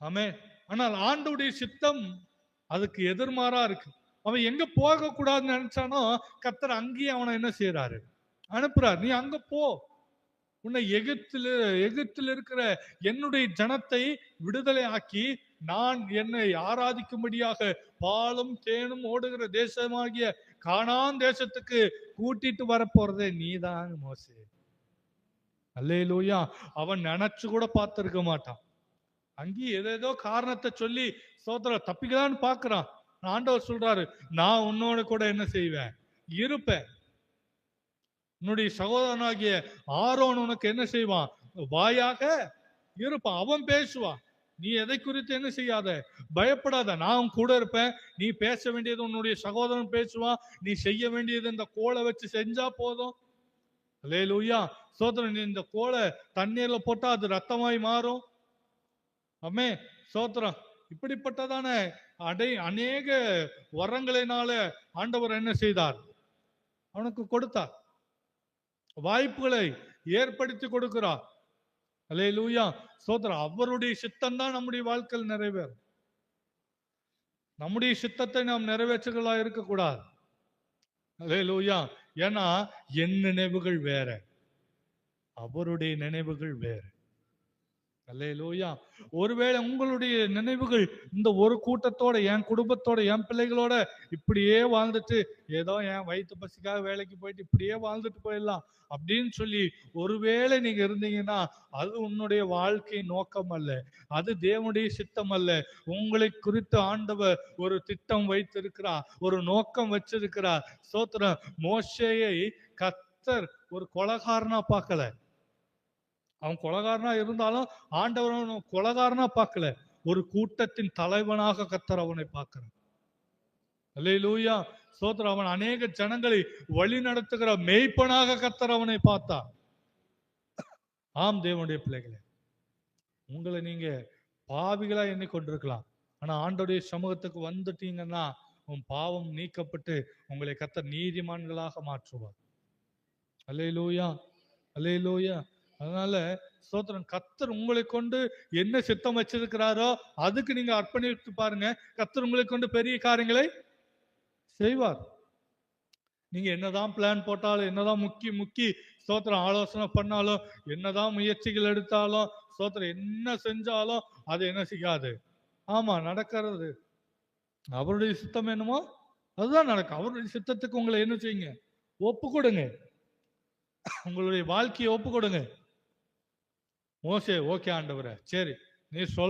ஆமே. ஆனால் ஆண்டவருடைய சித்தம் அதுக்கு எதிர்மாறா இருக்கு. அவன் எங்க போக கூடாதுன்னு நினைச்சானோ கர்த்தர் அங்கேயே அவனை என்ன செய்யறாரு, அனுப்புறார். நீ அங்க போ. உன்னை எகிப்தில் இருக்கிற என்னுடைய ஜனத்தை விடுதலை ஆக்கி நான் என்னை ஆராதிக்கும்படியாக பாலும் தேனும் ஓடுகிற தேசமாகிய கானான் தேசத்துக்கு கூட்டிட்டு வரப்போறதே நீதான் மோசே. அல்லேலூயா. அவன் நினைச்சு கூட பார்த்திருக்க மாட்டான். அங்கேயும் ஏதேதோ காரணத்தை சொல்லி சோதர தப்பிக்கலான்னு பாக்குறான். ஆண்டவர் சொல்றாரு, நான் உன்னோட கூட என்ன செய்வேன், இருப்பேன். உன்னுடைய சகோதரனாகிய ஆரோன் உனக்கு என்ன செய்வான், வாயாக இருப்பான். அவன் பேசுவான். நீ எதை குறித்து என்ன செய்யாத, பயப்படாத. நான் கூட இருப்பேன். நீ பேச வேண்டியது உன்னுடைய சகோதரன் பேசுவான். நீ செய்ய வேண்டியது இந்த கோலை வச்சு செஞ்சா போதும். அல்லேலூயா. சோதரன், இந்த கோலை தண்ணீர்ல போட்டா அது ரத்தமாய் மாறும். ஆமே. சோத்திரம். இப்படிப்பட்டதான அநேக வரங்களினால ஆண்டவர் என்ன செய்தார், அவனுக்கு கொடுத்தார். வாய்ப்புகளை ஏற்படுத்தி கொடுக்கிறார். அல்லேலூயா. சோதரன், அவருடைய சித்தம் தான் நம்முடைய வாழ்க்கையில் நிறைவேறும். நம்முடைய சித்தத்தை நாம் நிறைவேற்றுகளா இருக்கக்கூடாது. அல்லேலூயா. ஏன்னா என் நினைவுகள் வேற, அவருடைய நினைவுகள் வேற. அல்லேலூயா. ஒருவேளை உங்களுடைய நினைவுகள் இந்த ஒரு கூட்டத்தோட, என் குடும்பத்தோட, என் பிள்ளைகளோட இப்படியே வாழ்ந்துட்டு, ஏதோ என் வயிற்று பசிக்காக வேலைக்கு போயிட்டு இப்படியே வாழ்ந்துட்டு போயிடலாம் அப்படின்னு சொல்லி ஒருவேளை நீங்க இருந்தீங்கன்னா, அது உன்னுடைய வாழ்க்கை நோக்கம் அல்ல, அது தேவனுடைய சித்தம் அல்ல. உங்களை குறித்து ஆண்டவர் ஒரு திட்டம் வைத்திருக்கிறார், ஒரு நோக்கம் வச்சிருக்கிறார். சோத்திரம். மோசேயை கர்த்தர் ஒரு கொலைகாரனா பார்க்கல. அவன் கொலைகாரனா இருந்தாலும் ஆண்டவர் கொலைகாரனா பார்க்கல, ஒரு கூட்டத்தின் தலைவனாக கர்த்தர் அவனை பார்க்கிறார். அல்லேலூயா. சோதரன். அவன் அநேக ஜனங்களை வழி நடத்துகிற மேய்ப்பனாக கர்த்தர் அவனை பார்த்தார். ஆம் தேவனுடைய பிள்ளைகளே, உங்களை நீங்க பாவிகளா எண்ணிக்கொண்டிருக்கலாம். ஆனா ஆண்டவருடைய சமூகத்துக்கு வந்துட்டீங்கன்னா உன் பாவம் நீக்கப்பட்டு உங்களை கர்த்தர் நீதிமான்களாக மாற்றுவார். அல்லேலூயா. அல்லேலூயா. அதனால ஸ்தோத்திரம். கர்த்தர் உங்களை கொண்டு என்ன சித்தம் வச்சிருக்கிறாரோ அதுக்கு நீங்க அர்ப்பணித்து பாருங்க. கர்த்தர் உங்களை கொண்டு பெரிய காரியங்களை செய்வார். நீங்க என்னதான் பிளான் போட்டாலும், என்னதான் முக்கி ஸ்தோத்திரம் ஆலோசனை பண்ணாலும், என்னதான் முயற்சிகள் எடுத்தாலும், ஸ்தோத்திரம் என்ன செஞ்சாலும் அது என்ன செய்யாது. ஆமா, நடக்கிறது அவருடைய சித்தம் என்னமோ அதுதான் நடக்கும். அவருடைய சித்தத்துக்கு உங்களை என்ன செய்யுங்க, ஒப்பு கொடுங்க. உங்களுடைய வாழ்க்கையை ஒப்பு கொடுங்க. மோசே, ஓகே ஆண்டவரே, சரி நீ சொல்